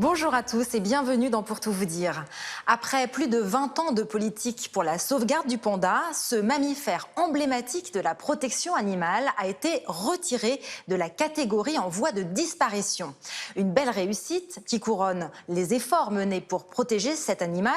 Bonjour à tous et bienvenue dans Pour tout vous dire. Après plus de 20 ans de politique pour la sauvegarde du panda, ce mammifère emblématique de la protection animale a été retiré de la catégorie en voie de disparition. Une belle réussite qui couronne les efforts menés pour protéger cet animal.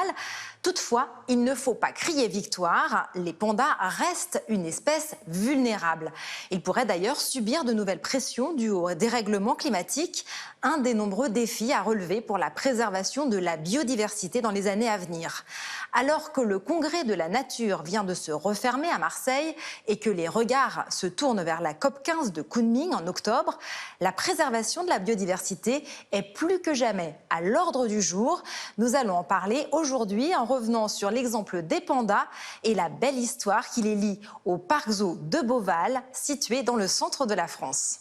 Toutefois, il ne faut pas crier victoire, les pandas restent une espèce vulnérable. Ils pourraient d'ailleurs subir de nouvelles pressions dues au dérèglement climatique, un des nombreux défis à relever pour la préservation de la biodiversité dans les années à venir. Alors que le Congrès de la nature vient de se refermer à Marseille et que les regards se tournent vers la COP15 de Kunming en octobre, la préservation de la biodiversité est plus que jamais à l'ordre du jour. Nous allons en parler aujourd'hui en revenant sur l'exemple des pandas et la belle histoire qui les lie au parc zoo de Beauval, situé dans le centre de la France.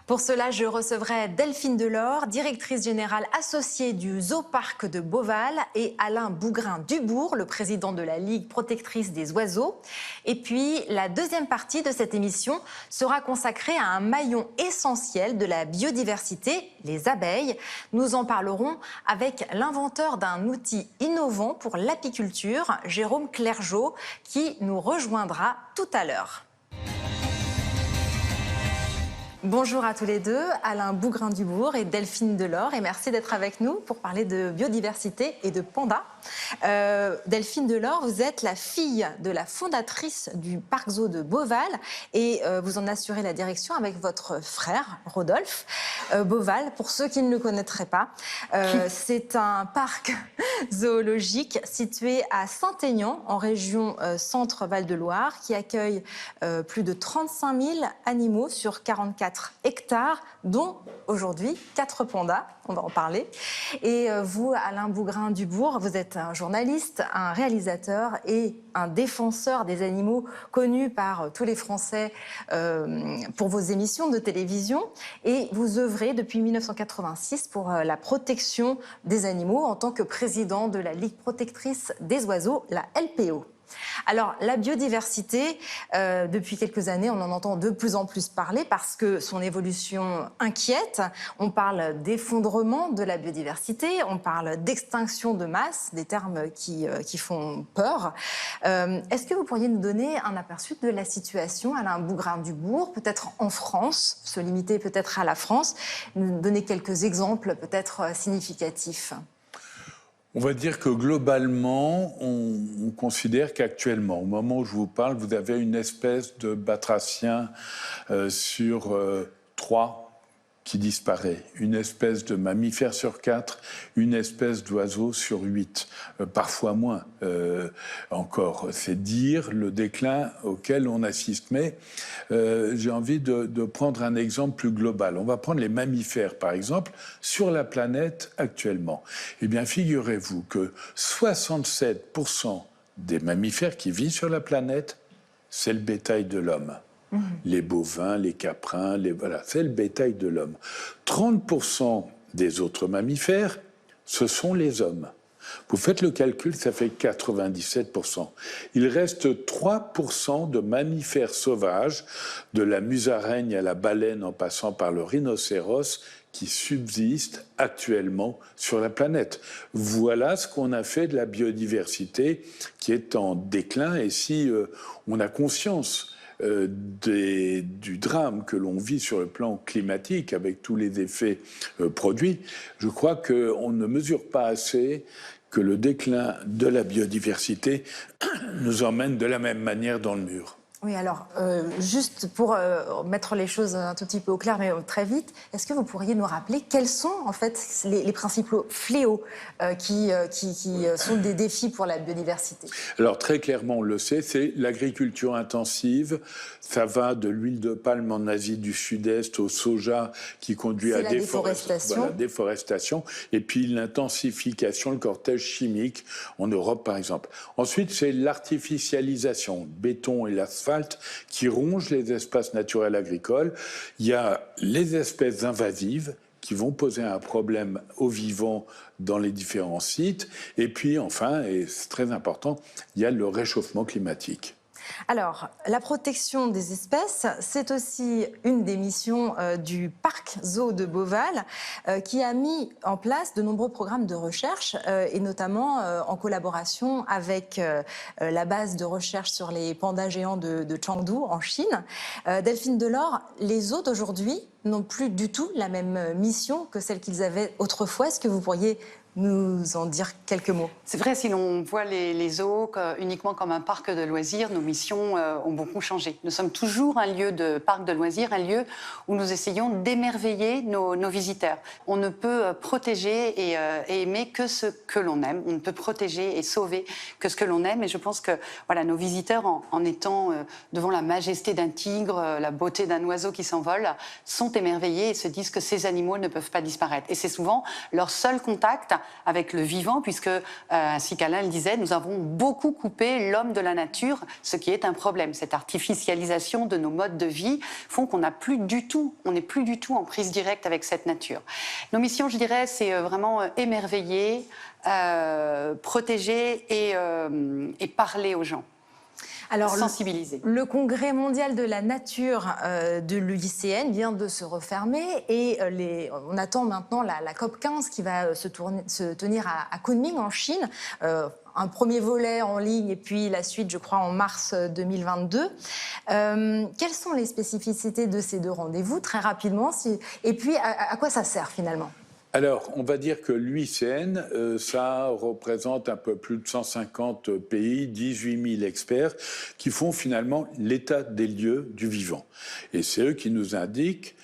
Pour cela, je recevrai Delphine Delors, directrice générale associée du Zoo-Parc de Beauval, et Alain Bougrain-Dubourg, le président de la Ligue protectrice des oiseaux. Et puis, la deuxième partie de cette émission sera consacrée à un maillon essentiel de la biodiversité, les abeilles. Nous en parlerons avec l'inventeur d'un outil innovant pour l'apiculture, Jérôme Clergeau, qui nous rejoindra tout à l'heure. Bonjour à tous les deux, Alain Bougrain-Dubourg et Delphine Delors, et merci d'être avec nous pour parler de biodiversité et de pandas. Delphine Delors, vous êtes la fille de la fondatrice du parc zoo de Beauval et vous en assurez la direction avec votre frère, Rodolphe. Beauval, pour ceux qui ne le connaîtraient pas, c'est un parc zoologique situé à Saint-Aignan, en région Centre-Val de Loire, qui accueille plus de 35 000 animaux sur 44 hectares, dont aujourd'hui 4 pandas, on va en parler. Et vous, Alain Bougrain-Dubourg, vous êtes un journaliste, un réalisateur et un défenseur des animaux connu par tous les Français pour vos émissions de télévision. Et vous œuvrez depuis 1986 pour la protection des animaux en tant que président de la Ligue protectrice des oiseaux, la LPO. Alors, la biodiversité, depuis quelques années, on en entend de plus en plus parler parce que son évolution inquiète. On parle d'effondrement de la biodiversité, on parle d'extinction de masse, des termes qui font peur. Est-ce que vous pourriez nous donner un aperçu de la situation, Alain Bougrain-Dubourg, peut-être en France, se limiter peut-être à la France, nous donner quelques exemples peut-être significatifs? On va dire que globalement, on considère qu'actuellement, au moment où je vous parle, vous avez une espèce de batracien sur 3 qui disparaît, une espèce de mammifère sur 4, une espèce d'oiseau sur 8, parfois moins encore. C'est dire le déclin auquel on assiste. Mais j'ai envie de prendre un exemple plus global. On va prendre les mammifères, par exemple, sur la planète actuellement. Eh bien, figurez-vous que 67% des mammifères qui vivent sur la planète, c'est le bétail de l'homme. Les bovins, les caprins, voilà, c'est le bétail de l'homme. 30% des autres mammifères, ce sont les hommes. Vous faites le calcul, ça fait 97%. Il reste 3% de mammifères sauvages, de la musaraigne à la baleine en passant par le rhinocéros, qui subsistent actuellement sur la planète. Voilà ce qu'on a fait de la biodiversité qui est en déclin. Et si on a conscience du drame que l'on vit sur le plan climatique avec tous les effets produits, je crois qu'on ne mesure pas assez que le déclin de la biodiversité nous emmène de la même manière dans le mur. Oui, alors, juste pour mettre les choses un tout petit peu au clair, mais très vite, est-ce que vous pourriez nous rappeler quels sont, en fait, les principaux fléaux qui sont des défis pour la biodiversité? Alors, très clairement, on le sait, c'est l'agriculture intensive. Ça va de l'huile de palme en Asie du Sud-Est au soja qui conduit à la déforestation. Et puis, l'intensification, le cortège chimique en Europe, par exemple. Ensuite, c'est l'artificialisation, le béton et l'asphalte qui rongent les espaces naturels agricoles. Il y a les espèces invasives qui vont poser un problème aux vivants dans les différents sites. Et puis, enfin, et c'est très important, il y a le réchauffement climatique. Alors, la protection des espèces, c'est aussi une des missions du parc zoo de Beauval, qui a mis en place de nombreux programmes de recherche, et notamment en collaboration avec la base de recherche sur les pandas géants de Chengdu, en Chine. Delphine Delors, les zoos d'aujourd'hui n'ont plus du tout la même mission que celle qu'ils avaient autrefois. Est-ce que vous pourriez nous en dire quelques mots? C'est vrai, si l'on voit les zoos uniquement comme un parc de loisirs, nos missions ont beaucoup changé. Nous sommes toujours un lieu de parc de loisirs, un lieu où nous essayons d'émerveiller nos visiteurs. On ne peut protéger et aimer que ce que l'on aime. On ne peut protéger et sauver que ce que l'on aime. Et je pense que voilà, nos visiteurs, en étant devant la majesté d'un tigre, la beauté d'un oiseau qui s'envole, sont émerveillés et se disent que ces animaux ne peuvent pas disparaître. Et c'est souvent leur seul contact avec le vivant, puisque, ainsi qu'Alain le disait, nous avons beaucoup coupé l'homme de la nature, ce qui est un problème. Cette artificialisation de nos modes de vie font qu'on n'est plus du tout en prise directe avec cette nature. Nos missions, je dirais, c'est vraiment émerveiller, protéger et parler aux gens. Alors, sensibiliser. Le Congrès mondial de la nature de l'UICN vient de se refermer et on attend maintenant la COP 15 qui va se tenir à Kunming en Chine. Un premier volet en ligne et puis la suite, je crois, en mars 2022. Quelles sont les spécificités de ces deux rendez-vous, très rapidement, et puis à quoi ça sert finalement? Alors, on va dire que l'UICN, ça représente un peu plus de 150 pays, 18 000 experts, qui font finalement l'état des lieux du vivant. Et c'est eux qui nous indiquent,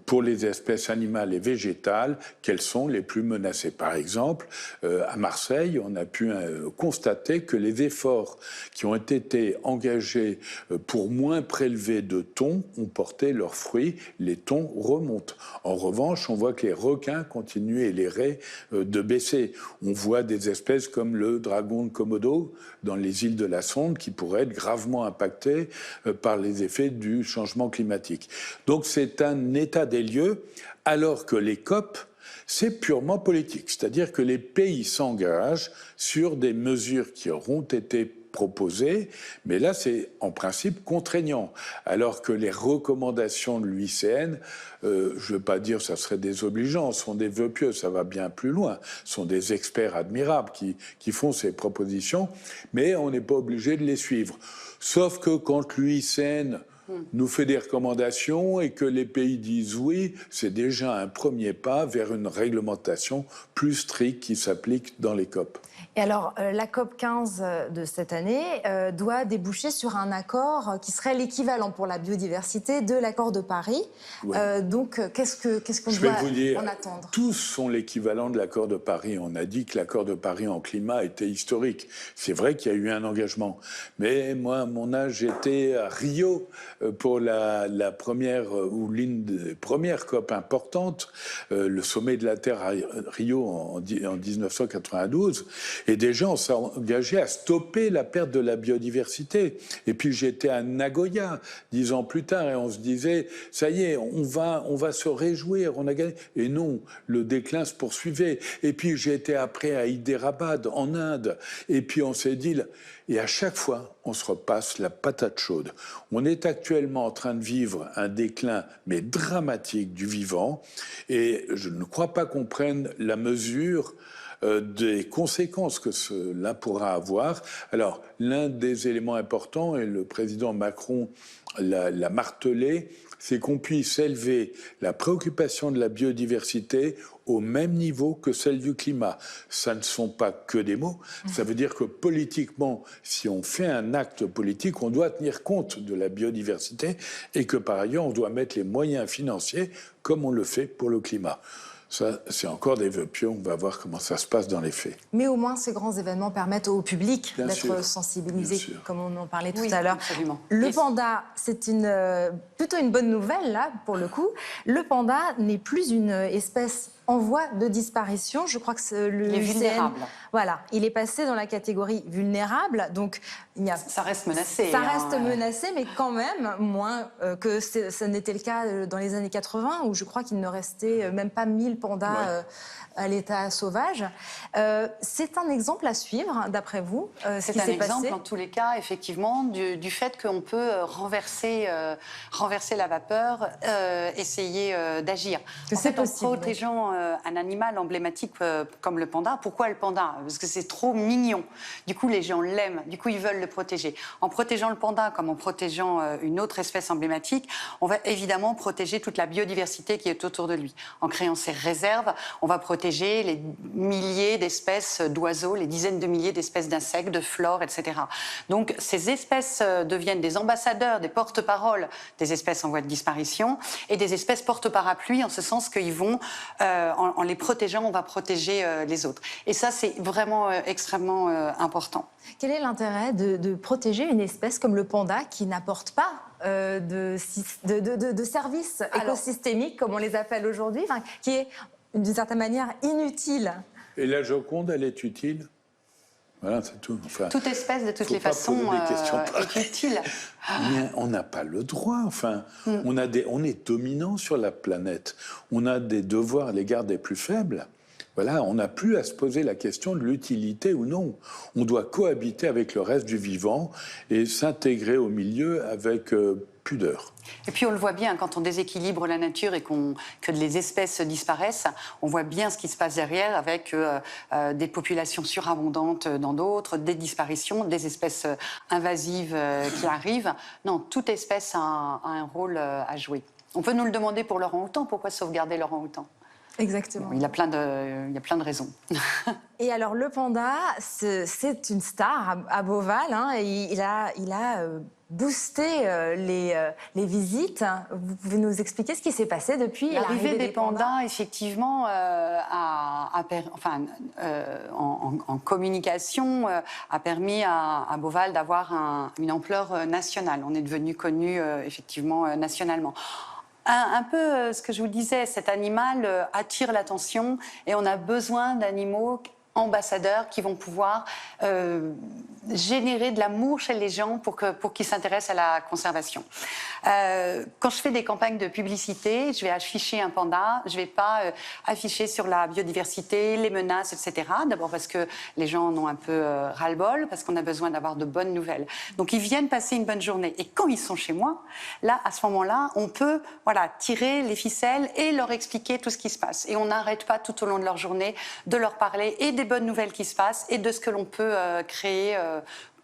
pour les espèces animales et végétales, quelles sont les plus menacées. Par exemple, à Marseille, on a pu constater que les efforts qui ont été engagés pour moins prélever de thon ont porté leurs fruits. Les thons remontent. En revanche, on voit que les requins continuent et les raies de baisser. On voit des espèces comme le dragon de Komodo dans les îles de la Sonde qui pourraient être gravement impactées par les effets du changement climatique. Donc c'est un état des lieux, alors que les COP, c'est purement politique. C'est-à-dire que les pays s'engagent sur des mesures qui auront été proposées, mais là, c'est en principe contraignant. Alors que les recommandations de l'UICN, je ne veux pas dire que ça serait désobligeant, sont des vœux pieux, ça va bien plus loin. Ce sont des experts admirables qui font ces propositions, mais on n'est pas obligé de les suivre. Sauf que quand l'UICN nous fait des recommandations et que les pays disent oui, c'est déjà un premier pas vers une réglementation plus stricte qui s'applique dans les COP. Et alors, la COP 15 de cette année doit déboucher sur un accord qui serait l'équivalent pour la biodiversité de l'accord de Paris. Oui. Donc, qu'est-ce qu'on doit en attendre? Tous sont l'équivalent de l'accord de Paris. On a dit que l'accord de Paris en climat était historique. C'est vrai qu'il y a eu un engagement. Mais moi, à mon âge, j'étais à Rio pour la première ou l'une des premières COP importantes, le sommet de la Terre à Rio en 1992. Et des gens s'est engagé à stopper la perte de la biodiversité. Et puis j'étais à Nagoya 10 ans plus tard et on se disait, ça y est, on va se réjouir, on a gagné. Et non, le déclin se poursuivait. Et puis j'étais après à Hyderabad, en Inde. Et puis on s'est dit, et à chaque fois, on se repasse la patate chaude. On est actuellement en train de vivre un déclin, mais dramatique, du vivant. Et je ne crois pas qu'on prenne la mesure des conséquences que cela pourra avoir. Alors, l'un des éléments importants, et le président Macron l'a martelé, c'est qu'on puisse élever la préoccupation de la biodiversité au même niveau que celle du climat. Ça ne sont pas que des mots, ça veut dire que politiquement, si on fait un acte politique, on doit tenir compte de la biodiversité et que par ailleurs, on doit mettre les moyens financiers comme on le fait pour le climat. Ça, c'est encore des vœux pieux, on va voir comment ça se passe dans les faits. Mais au moins, ces grands événements permettent au public d'être sensibilisé, comme on en parlait tout à l'heure. Le panda, c'est plutôt une bonne nouvelle, là, pour le coup. Le panda n'est plus une espèce en voie de disparition. Je crois que le Il est l'UICN, vulnérable. voilà, il est passé dans la catégorie vulnérable. Donc, il y a, Ça reste menacé. ça hein. reste menacé, mais quand même moins que ce n'était le cas dans les années 80, où je crois qu'il ne restait même pas 1000 pandas Ouais. à l'état sauvage. C'est un exemple à suivre, d'après vous, ce C'est qui un s'est exemple, passé? en tous les cas, effectivement, du fait qu'on peut renverser la vapeur, essayer d'agir. Que En c'est fait, en possible. protégeant un animal emblématique comme le panda, pourquoi le panda? Parce que c'est trop mignon. Du coup, les gens l'aiment. Du coup, ils veulent le protéger. En protégeant le panda, comme en protégeant une autre espèce emblématique, on va évidemment protéger toute la biodiversité qui est autour de lui. En créant ces réserves, on va protéger les milliers d'espèces d'oiseaux, les dizaines de milliers d'espèces d'insectes, de flore, etc. Donc, ces espèces deviennent des ambassadeurs, des porte-paroles des espèces en voie de disparition et des espèces porte-parapluie, en ce sens qu'ils vont, en les protégeant, on va protéger les autres. Et ça, c'est vraiment extrêmement important. Quel est l'intérêt de protéger une espèce comme le panda qui n'apporte pas de services Alors- écosystémiques, comme on les appelle aujourd'hui, enfin, qui est d'une certaine manière inutile? Et la Joconde, elle est utile? Voilà, c'est tout. Enfin, Toute espèce, de toutes faut les pas façons, poser des questions est pareilles. utile. mais on n'a pas le droit. Enfin, on est dominant sur la planète. On a des devoirs à l'égard des plus faibles. Voilà, on n'a plus à se poser la question de l'utilité ou non. On doit cohabiter avec le reste du vivant et s'intégrer au milieu avec pudeur. Et puis on le voit bien, quand on déséquilibre la nature et que les espèces disparaissent, on voit bien ce qui se passe derrière avec des populations surabondantes dans d'autres, des disparitions, des espèces invasives qui arrivent. Non, toute espèce a un rôle à jouer. On peut nous le demander pour l'orang-outan. Pourquoi sauvegarder l'orang-outan? Exactement. Il y a plein de raisons. Et alors, le panda, c'est une star à Beauval. Hein, et il a boosté les visites. Vous pouvez nous expliquer ce qui s'est passé depuis L'arrivée des pandas, effectivement, en communication, a permis à Beauval d'avoir une ampleur nationale. On est devenu connu, effectivement, nationalement. Un peu ce que je vous disais, cet animal attire l'attention et on a besoin d'animaux ambassadeurs qui vont pouvoir générer de l'amour chez les gens pour qu'ils s'intéressent à la conservation. Quand je fais des campagnes de publicité, je vais afficher un panda, je ne vais pas afficher sur la biodiversité, les menaces, etc. D'abord parce que les gens en ont un peu ras-le-bol, parce qu'on a besoin d'avoir de bonnes nouvelles. Donc ils viennent passer une bonne journée. Et quand ils sont chez moi, là, à ce moment-là, on peut tirer les ficelles et leur expliquer tout ce qui se passe. Et on n'arrête pas tout au long de leur journée de leur parler et des bonnes nouvelles qui se passent et de ce que l'on peut créer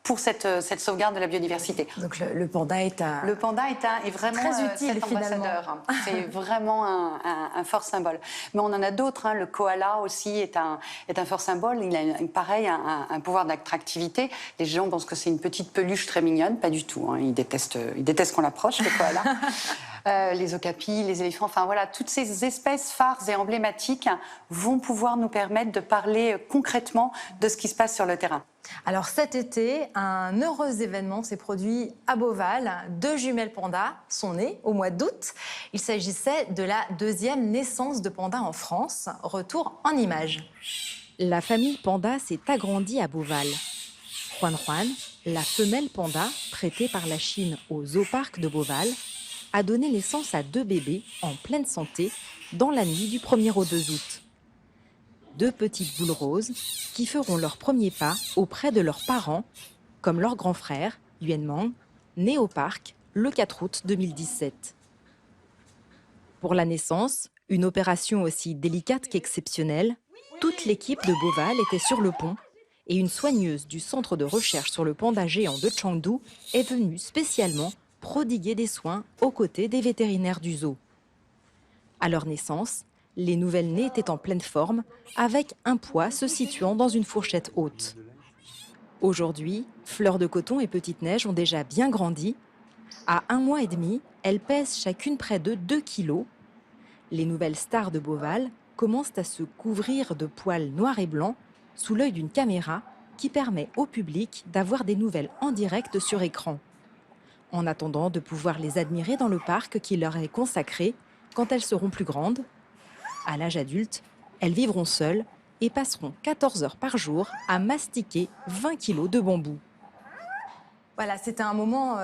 pour cette sauvegarde de la biodiversité. Donc le panda est un... Le panda est vraiment très utile, cet ambassadeur. C'est vraiment un fort symbole. Mais on en a d'autres. Hein. Le koala aussi est un fort symbole. Il a pareil un pouvoir d'attractivité. Les gens pensent que c'est une petite peluche très mignonne. Pas du tout. Hein. Ils détestent qu'on l'approche, le koala. Les okapis, les éléphants, enfin voilà, toutes ces espèces phares et emblématiques vont pouvoir nous permettre de parler concrètement de ce qui se passe sur le terrain. Alors cet été, un heureux événement s'est produit à Beauval. 2 jumelles pandas sont nées au mois d'août. Il s'agissait de la 2e naissance de pandas en France. Retour en images. La famille panda s'est agrandie à Beauval. Juan Juan, la femelle panda prêtée par la Chine au zooparc de Beauval, a donné naissance à 2 bébés en pleine santé dans la nuit du 1er au 2 août. 2 petites boules roses qui feront leurs premiers pas auprès de leurs parents, comme leur grand frère, Yuan Mang, né au parc le 4 août 2017. Pour la naissance, une opération aussi délicate qu'exceptionnelle, toute l'équipe de Beauval était sur le pont et une soigneuse du centre de recherche sur le panda géant de Chengdu est venue spécialement prodiguer des soins aux côtés des vétérinaires du zoo. À leur naissance, les nouvelles-nées étaient en pleine forme, avec un poids se situant dans une fourchette haute. Aujourd'hui, Fleur de Coton et Petite Neige ont déjà bien grandi. À 1 mois et demi, elles pèsent chacune près de 2 kilos. Les nouvelles stars de Beauval commencent à se couvrir de poils noirs et blancs sous l'œil d'une caméra qui permet au public d'avoir des nouvelles en direct sur écran. En attendant de pouvoir les admirer dans le parc qui leur est consacré quand elles seront plus grandes. À l'âge adulte, Elles vivront seules et passeront 14 heures par jour à mastiquer 20 kilos de bambou. Voilà, c'était un moment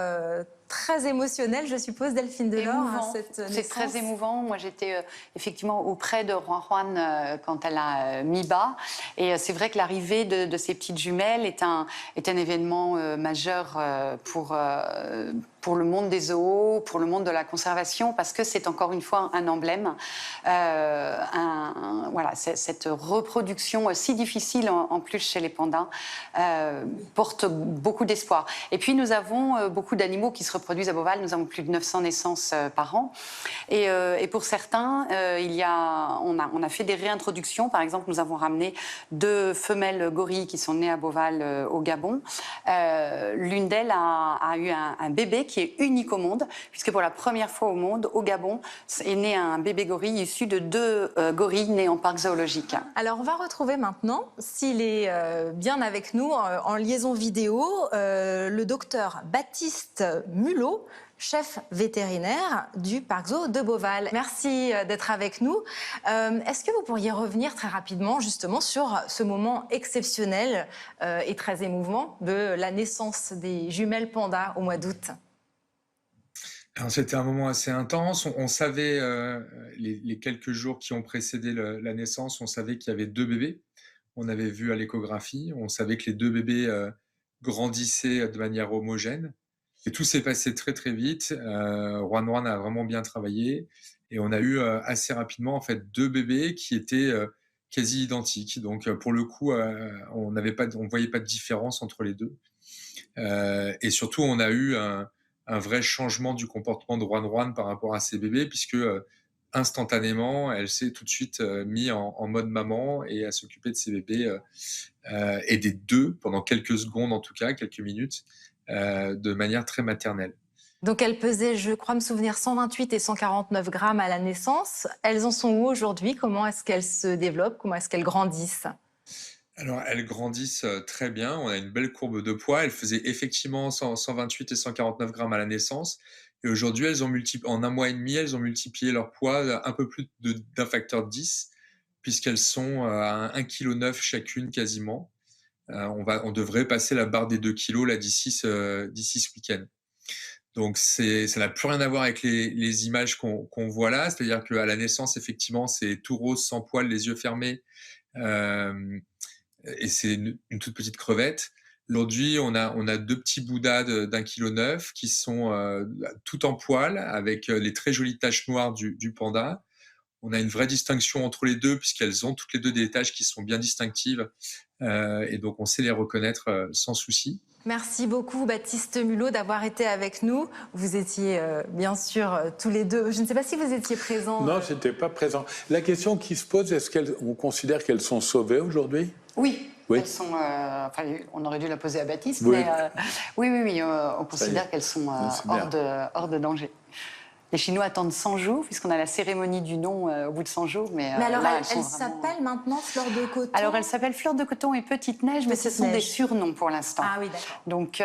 très émotionnel, je suppose, Delphine Delors. Émouvant. C'est très émouvant. Moi, j'étais effectivement auprès de Juan quand elle a mis bas. Et c'est vrai que l'arrivée de ces petites jumelles est un événement majeur pour le monde des zoos, pour le monde de la conservation, parce que c'est encore une fois un emblème. Voilà, cette reproduction si difficile en plus chez les pandas porte beaucoup d'espoir. Et puis nous avons beaucoup d'animaux qui se reproduisent à Beauval. Nous avons plus de 900 naissances par an. Et pour certains, on a fait des réintroductions. Par exemple, nous avons ramené 2 femelles gorilles qui sont nées à Beauval au Gabon. L'une d'elles a eu un bébé qui est unique au monde, puisque pour la première fois au monde, au Gabon, est né un bébé gorille issu de 2 gorilles nés en parc zoologique. Alors, on va retrouver maintenant, s'il est bien avec nous, en liaison vidéo, le docteur Baptiste Mulot, chef vétérinaire du parc zoo de Beauval. Merci d'être avec nous. Est-ce que vous pourriez revenir très rapidement justement sur ce moment exceptionnel et très émouvant de la naissance des jumelles pandas au mois d'août ? Alors, c'était un moment assez intense. On savait, les quelques jours qui ont précédé la naissance, on savait qu'il y avait 2 bébés. On avait vu à l'échographie, on savait que les 2 bébés grandissaient de manière homogène. Et tout s'est passé très très vite. Juan a vraiment bien travaillé et on a eu assez rapidement en fait 2 bébés qui étaient quasi identiques. Donc pour le coup, on voyait pas de différence entre les deux. Et surtout, on a eu un vrai changement du comportement de Juan par rapport à ses bébés, puisque instantanément, elle s'est tout de suite mise en mode maman et à s'occuper de ses bébés et des 2 pendant quelques secondes, en tout cas, quelques minutes, de manière très maternelle. Donc elles pesaient, je crois me souvenir, 128 et 149 grammes à la naissance. Elles en sont où aujourd'hui? Comment est-ce qu'elles se développent? Comment est-ce qu'elles grandissent? Alors, elles grandissent très bien. On a une belle courbe de poids. Elles faisaient effectivement 128 et 149 grammes à la naissance. Et aujourd'hui, en un mois et demi, elles ont multiplié leur poids un peu plus d'un facteur 10, puisqu'elles sont à 1,9 kg chacune quasiment. On devrait passer la barre des 2 kilos là, d'ici ce week-end. Donc, ça n'a plus rien à voir avec les images qu'on voit là. C'est-à-dire qu'à la naissance, effectivement, c'est tout rose, sans poils, les yeux fermés. Et c'est une toute petite crevette. Aujourd'hui, on a 2 petits bouddhas d'1,9 kg qui sont tout en poil, avec les très jolies taches noires du panda. On a une vraie distinction entre les 2, puisqu'elles ont toutes les 2 des taches qui sont bien distinctives. Et donc, on sait les reconnaître sans souci. Merci beaucoup Baptiste Mulot d'avoir été avec nous. Vous étiez bien sûr tous les 2. Je ne sais pas si vous étiez présents. Non, je n'étais pas présent. La question qui se pose, est-ce qu'on considère qu'elles sont sauvées aujourd'hui? Oui. Oui. Elles sont, on aurait dû la poser à Baptiste, oui. Mais oui, on considère qu'elles sont hors de danger. Les Chinois attendent 100 jours, puisqu'on a la cérémonie du nom au bout de 100 jours. Mais alors, là, elle s'appelle maintenant Fleur de Coton? Alors, elle s'appelle Fleur de Coton et Petite Neige, mais ce sont des surnoms pour l'instant. Ah oui, d'accord. Donc,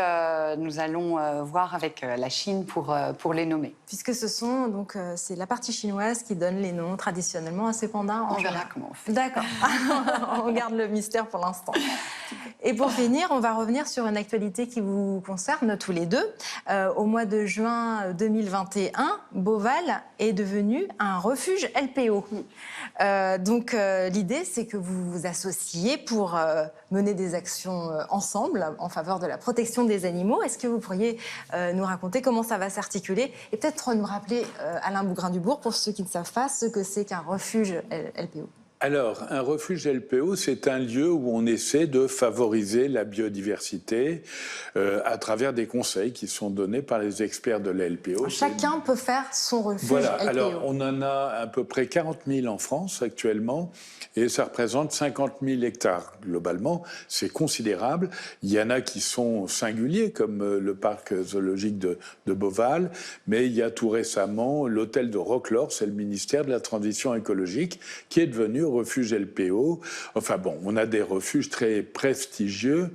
nous allons voir avec la Chine pour les nommer. Puisque c'est la partie chinoise qui donne les noms traditionnellement à ces pandas. On verra comment on fait. D'accord. On garde le mystère pour l'instant. Et pour finir, on va revenir sur une actualité qui vous concerne tous les 2. Au mois de juin 2021, Beauval est devenu un refuge LPO. L'idée, c'est que vous vous associez pour mener des actions ensemble en faveur de la protection des animaux. Est-ce que vous pourriez nous raconter comment ça va s'articuler et peut-être nous rappeler, Alain Bougrain-Dubourg, pour ceux qui ne savent pas, ce que c'est qu'un refuge LPO? Alors, un refuge LPO, c'est un lieu où on essaie de favoriser la biodiversité à travers des conseils qui sont donnés par les experts de la LPO. Chacun peut faire son refuge voilà. LPO. Alors, on en a à peu près 40 000 en France actuellement et ça représente 50 000 hectares. Globalement, c'est considérable. Il y en a qui sont singuliers, comme le parc zoologique de Beauval, mais il y a tout récemment l'hôtel de Roquelaure, c'est le ministère de la Transition écologique, qui est devenu refuge LPO. Enfin bon, on a des refuges très prestigieux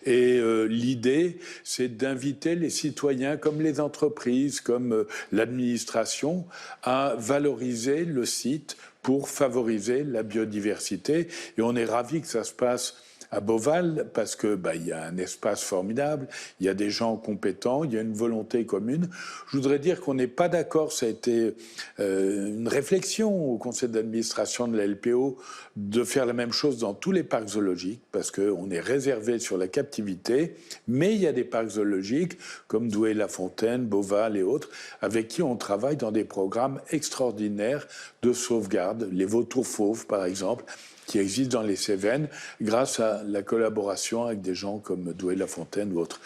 et l'idée, c'est d'inviter les citoyens, comme les entreprises, comme l'administration, à valoriser le site pour favoriser la biodiversité. Et on est ravis que ça se passe à Beauval, parce que il y a un espace formidable, il y a des gens compétents, il y a une volonté commune. Je voudrais dire qu'on n'est pas d'accord, ça a été une réflexion au conseil d'administration de la LPO de faire la même chose dans tous les parcs zoologiques, parce qu'on est réservé sur la captivité, mais il y a des parcs zoologiques comme Douai-la-Fontaine, Beauval et autres, avec qui on travaille dans des programmes extraordinaires de sauvegarde, les vautours fauves par exemple, qui existent dans les Cévennes grâce à la collaboration avec des gens comme Douai-la-Fontaine ou autres.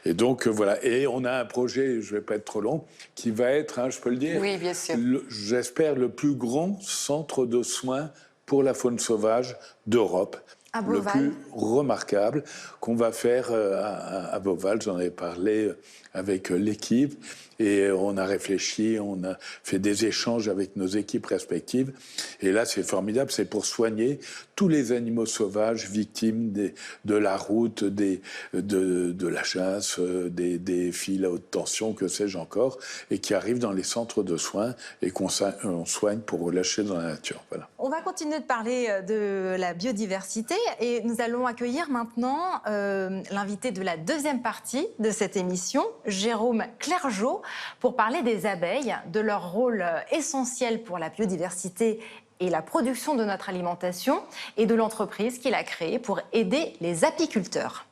Et donc, voilà. Et on a un projet, je ne vais pas être trop long, qui va être, je peux le dire, oui, bien sûr. J'espère, le plus grand centre de soins pour la faune sauvage d'Europe. Le plus remarquable qu'on va faire à Beauval. J'en ai parlé avec l'équipe et on a réfléchi, on a fait des échanges avec nos équipes respectives. Et là, c'est formidable, c'est pour soigner tous les animaux sauvages victimes de la route, de la chasse, des fils à haute tension, que sais-je encore, et qui arrivent dans les centres de soins et qu'on soigne pour relâcher dans la nature. Voilà. On va continuer de parler de la biodiversité et nous allons accueillir maintenant l'invité de la deuxième partie de cette émission, Jérôme Clergeau, pour parler des abeilles, de leur rôle essentiel pour la biodiversité et la production de notre alimentation et de l'entreprise qu'il a créée pour aider les apiculteurs.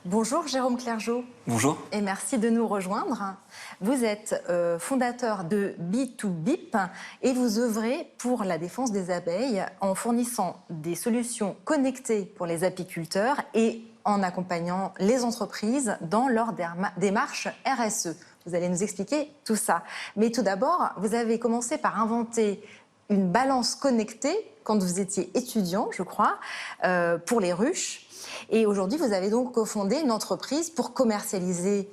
Bonjour Jérôme Clergeau. Bonjour. Et merci de nous rejoindre. Vous êtes fondateur de B2BIP et vous œuvrez pour la défense des abeilles en fournissant des solutions connectées pour les apiculteurs et en accompagnant les entreprises dans leur démarche RSE. Vous allez nous expliquer tout ça. Mais tout d'abord, vous avez commencé par inventer une balance connectée quand vous étiez étudiant, je crois, pour les ruches. Et aujourd'hui, vous avez donc cofondé une entreprise pour commercialiser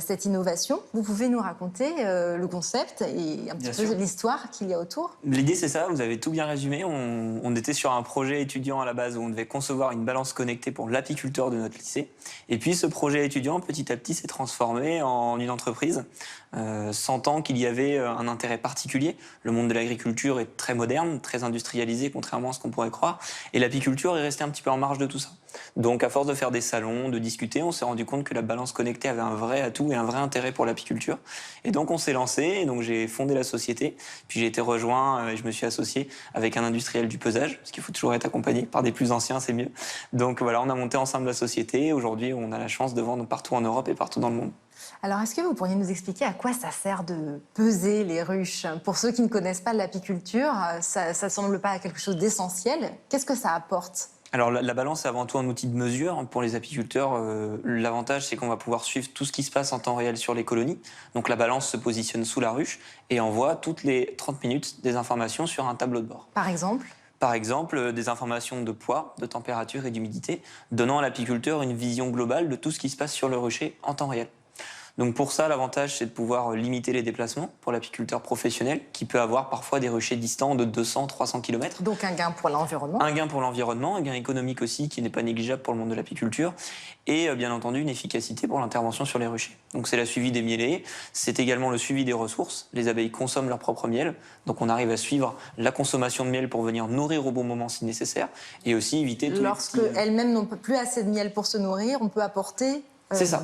cette innovation. Vous pouvez nous raconter le concept et un petit peu l'histoire qu'il y a autour? L'idée, c'est ça, vous avez tout bien résumé. On était sur un projet étudiant à la base où on devait concevoir une balance connectée pour l'apiculteur de notre lycée. Et puis, ce projet étudiant, petit à petit, s'est transformé en une entreprise, sentant qu'il y avait un intérêt particulier. Le monde de l'agriculture est très moderne, très industrialisé, contrairement à ce qu'on pourrait croire. Et l'apiculture est restée un petit peu en marge de tout ça. Donc, à force de faire des salons, de discuter, on s'est rendu compte que la balance connectée avait un vrai atout et un vrai intérêt pour l'apiculture. Et donc, on s'est lancé. Et donc, j'ai fondé la société. Puis, j'ai été rejoint et je me suis associé avec un industriel du pesage, parce qu'il faut toujours être accompagné par des plus anciens, c'est mieux. Donc, voilà, on a monté ensemble la société. Aujourd'hui, on a la chance de vendre partout en Europe et partout dans le monde. Alors, est-ce que vous pourriez nous expliquer à quoi ça sert de peser les ruches? Pour ceux qui ne connaissent pas l'apiculture, ça ne semble pas quelque chose d'essentiel. Qu'est-ce que ça apporte? Alors la balance, c'est avant tout un outil de mesure pour les apiculteurs. L'avantage, c'est qu'on va pouvoir suivre tout ce qui se passe en temps réel sur les colonies. Donc la balance se positionne sous la ruche et envoie toutes les 30 minutes des informations sur un tableau de bord. Par exemple? Par exemple, des informations de poids, de température et d'humidité, donnant à l'apiculteur une vision globale de tout ce qui se passe sur le rucher en temps réel. Donc pour ça, l'avantage, c'est de pouvoir limiter les déplacements pour l'apiculteur professionnel qui peut avoir parfois des ruchers distants de 200-300 km. Donc un gain pour l'environnement. Un gain pour l'environnement, un gain économique aussi qui n'est pas négligeable pour le monde de l'apiculture et bien entendu une efficacité pour l'intervention sur les ruchers. Donc c'est la suivi des mielés, c'est également le suivi des ressources. Les abeilles consomment leur propre miel, donc on arrive à suivre la consommation de miel pour venir nourrir au bon moment si nécessaire et aussi éviter tous Lorsque les petits... elles-mêmes n'ont plus assez de miel pour se nourrir, on peut apporter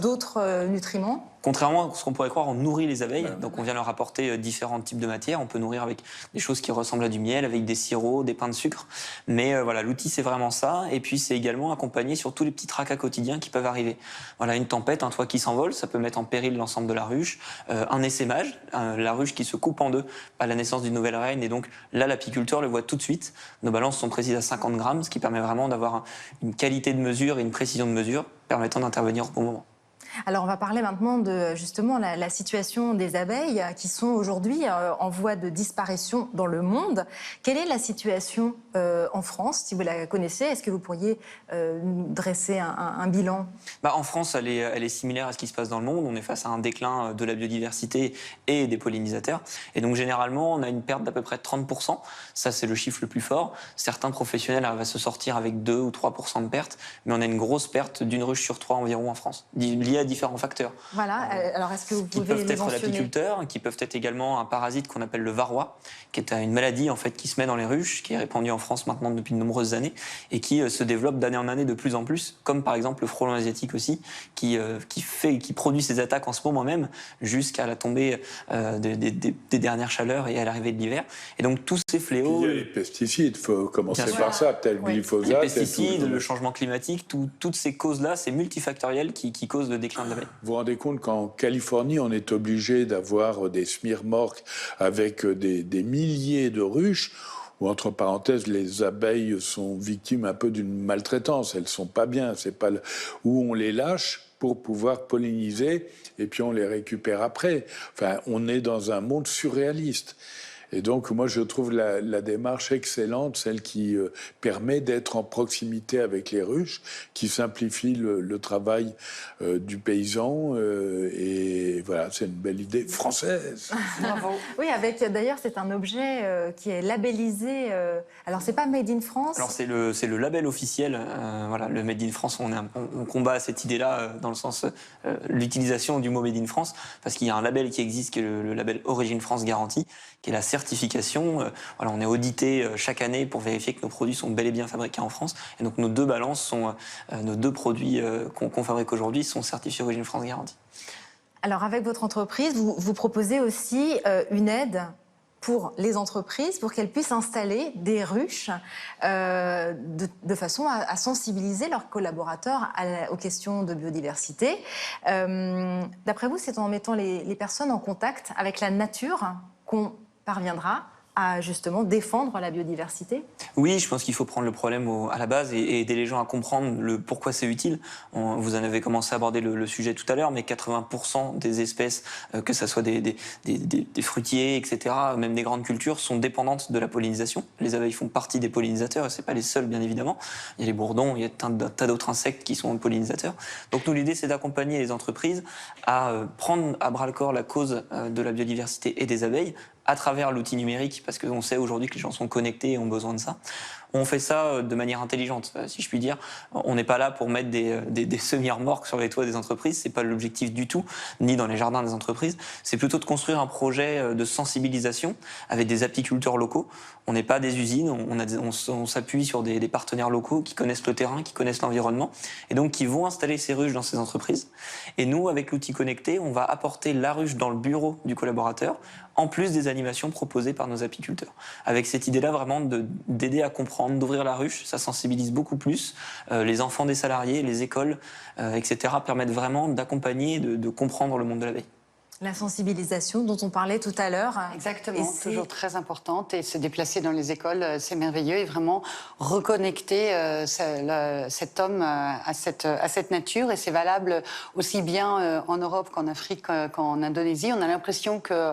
d'autres nutriments. Contrairement à ce qu'on pourrait croire, on nourrit les abeilles, donc on vient leur apporter différents types de matières. On peut nourrir avec des choses qui ressemblent à du miel, avec des sirops, des pains de sucre. Mais voilà, l'outil c'est vraiment ça. Et puis c'est également accompagné sur tous les petits tracas quotidiens qui peuvent arriver. Voilà, une tempête, un toit qui s'envole, ça peut mettre en péril l'ensemble de la ruche. Un essaimage, la ruche qui se coupe en deux à la naissance d'une nouvelle reine. Et donc là, l'apiculteur le voit tout de suite. Nos balances sont précises à 50 grammes, ce qui permet vraiment d'avoir une qualité de mesure et une précision de mesure permettant d'intervenir au bon moment. Alors on va parler maintenant de justement la situation des abeilles qui sont aujourd'hui en voie de disparition dans le monde. Quelle est la situation en France, si vous la connaissez? Est-ce que vous pourriez nous dresser un bilan? En France, elle est similaire à ce qui se passe dans le monde. On est face à un déclin de la biodiversité et des pollinisateurs. Et donc généralement, on a une perte d'à peu près 30%. Ça, c'est le chiffre le plus fort. Certains professionnels arrivent à se sortir avec 2 ou 3% de perte, mais on a une grosse perte d'une ruche sur 3 environ en France, liée à différents facteurs. Voilà, alors est-ce que vous Qui pouvez peuvent les être mentionner? l'apiculteur, qui peuvent être également un parasite qu'on appelle le varroa, qui est une maladie en fait qui se met dans les ruches, qui est répandue en France maintenant depuis de nombreuses années et qui se développe d'année en année de plus en plus, comme par exemple le frelon asiatique aussi, qui produit ses attaques en ce moment même jusqu'à la tombée des dernières chaleurs et à l'arrivée de l'hiver. Et donc tous ces fléaux... Il y a les pesticides, il faut commencer Bien sûr. par ça, tel Oui. glyphosate. Les tel pesticides, tout. le changement climatique, toutes ces causes-là, c'est multifactoriel qui causent le déclin de l'abeille. Vous vous rendez compte qu'en Californie, on est obligé d'avoir des smirmorques avec des milliers de ruches, où, entre parenthèses, les abeilles sont victimes un peu d'une maltraitance. Elles sont pas bien. C'est pas où on les lâche pour pouvoir polliniser, et puis on les récupère après. Enfin, on est dans un monde surréaliste. Et donc, moi, je trouve la démarche excellente, celle qui permet d'être en proximité avec les ruches, qui simplifie le travail du paysan. Et voilà, c'est une belle idée française. Bravo. Oui, avec d'ailleurs, c'est un objet qui est labellisé. Alors, c'est pas Made in France. Alors c'est le label officiel, voilà, le Made in France. On combat cette idée-là dans le sens l'utilisation du mot Made in France, parce qu'il y a un label qui existe, qui est le label Origine France Garantie, qui est la certification. Voilà, on est audité chaque année pour vérifier que nos produits sont bel et bien fabriqués en France. Et donc nos deux balances sont, nos deux produits qu'on fabrique aujourd'hui sont certifiés Origine France Garantie. Alors, avec votre entreprise, vous proposez aussi une aide pour les entreprises, pour qu'elles puissent installer des ruches de façon à sensibiliser leurs collaborateurs aux questions de biodiversité. D'après vous, c'est en mettant les personnes en contact avec la nature qu'on parviendra à justement défendre la biodiversité? Oui, je pense qu'il faut prendre le problème à la base et aider les gens à comprendre pourquoi c'est utile. Vous en avez commencé à aborder le sujet tout à l'heure, mais 80% des espèces, que ce soit des fruitiers, etc., même des grandes cultures, sont dépendantes de la pollinisation. Les abeilles font partie des pollinisateurs, et ce n'est pas les seuls, bien évidemment. Il y a les bourdons, il y a un tas d'autres insectes qui sont pollinisateurs. Donc nous, l'idée, c'est d'accompagner les entreprises à prendre à bras-le-corps la cause de la biodiversité et des abeilles, à travers l'outil numérique, parce qu'on sait aujourd'hui que les gens sont connectés et ont besoin de ça. On fait ça de manière intelligente, si je puis dire. On n'est pas là pour mettre des semi-remorques sur les toits des entreprises, c'est pas l'objectif du tout, ni dans les jardins des entreprises. C'est plutôt de construire un projet de sensibilisation avec des apiculteurs locaux. On n'est pas des usines, on s'appuie sur des partenaires locaux qui connaissent le terrain, qui connaissent l'environnement, et donc qui vont installer ces ruches dans ces entreprises. Et nous, avec l'outil connecté, on va apporter la ruche dans le bureau du collaborateur, en plus des animations proposées par nos apiculteurs. Avec cette idée-là, vraiment, d'aider à comprendre, d'ouvrir la ruche, ça sensibilise beaucoup plus. Les enfants des salariés, les écoles, etc., permettent vraiment d'accompagner, de comprendre le monde de l'abeille. La sensibilisation dont on parlait tout à l'heure. Exactement, toujours très importante. Et se déplacer dans les écoles, c'est merveilleux. Et vraiment reconnecter cet homme à cette nature. Et c'est valable aussi bien en Europe qu'en Afrique, qu'en Indonésie. On a l'impression que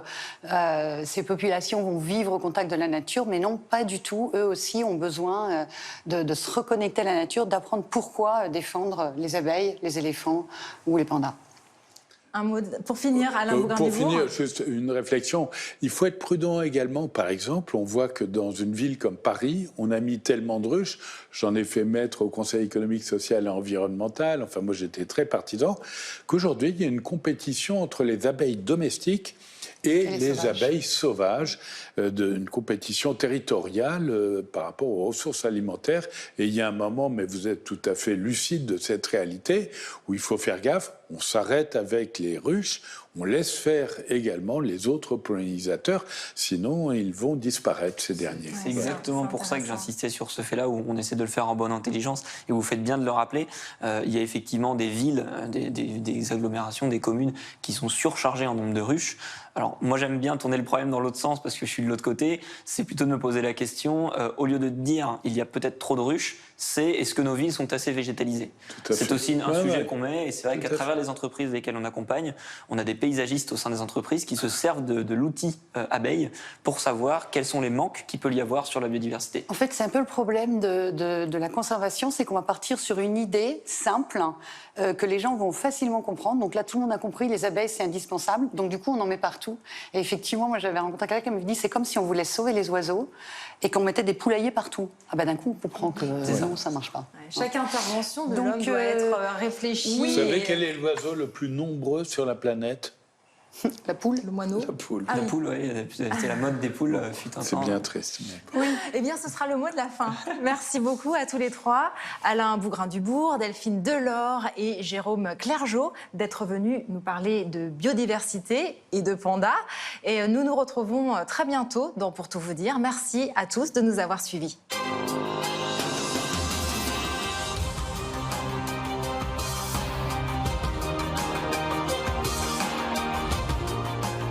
ces populations vont vivre au contact de la nature, mais non, pas du tout. Eux aussi ont besoin de se reconnecter à la nature, d'apprendre pourquoi défendre les abeilles, les éléphants ou les pandas. Un mot pour finir, Alain Bougrain-Dubourg. Pour finir, juste une réflexion. Il faut être prudent également. Par exemple, on voit que dans une ville comme Paris, on a mis tellement de ruches. J'en ai fait maître au Conseil économique, social et environnemental. Enfin, moi, j'étais très partisan. Qu'aujourd'hui, il y a une compétition entre les abeilles domestiques et les abeilles sauvages, une compétition territoriale par rapport aux ressources alimentaires. Et il y a un moment, mais vous êtes tout à fait lucide de cette réalité, où il faut faire gaffe. On s'arrête avec les ruches, on laisse faire également les autres pollinisateurs, sinon ils vont disparaître, ces derniers. C'est exactement pour ça que j'insistais sur ce fait-là, où on essaie de le faire en bonne intelligence, et vous faites bien de le rappeler. Il y a effectivement des villes, des agglomérations, des communes qui sont surchargées en nombre de ruches. Alors moi j'aime bien tourner le problème dans l'autre sens, parce que je suis de l'autre côté, c'est plutôt de me poser la question, au lieu de dire il y a peut-être trop de ruches, c'est est-ce que nos villes sont assez végétalisées? C'est aussi un sujet qu'on met, et c'est vrai qu'à travers les entreprises lesquelles on accompagne, on a des paysagistes au sein des entreprises qui se servent de l'outil abeille pour savoir quels sont les manques qu'il peut y avoir sur la biodiversité. En fait, c'est un peu le problème de la conservation, c'est qu'on va partir sur une idée simple que les gens vont facilement comprendre. Donc là, tout le monde a compris, les abeilles, c'est indispensable. Donc du coup, on en met partout. Et effectivement, moi, j'avais rencontré quelqu'un qui me dit, c'est comme si on voulait sauver les oiseaux et qu'on mettait des poulaillers partout. Ah ben d'un coup, on comprend que sinon ça ne marche pas. Ouais, chaque intervention de Donc, l'homme doit être réfléchie. oui. Vous savez et- quel est l'oiseau le plus nombreux sur la planète? La poule. Le moineau. La poule. Ah La oui. poule, oui, c'était la mode des poules fut un C'est temps. bien triste. mais- Oui, eh bien, ce sera le mot de la fin. Merci beaucoup à tous les trois, Alain Bougrain-Dubourg, Delphine Delors et Jérôme Clergeau, d'être venus nous parler de biodiversité et de pandas. Et nous nous retrouvons très bientôt dans Pour tout vous dire. Merci à tous de nous avoir suivis.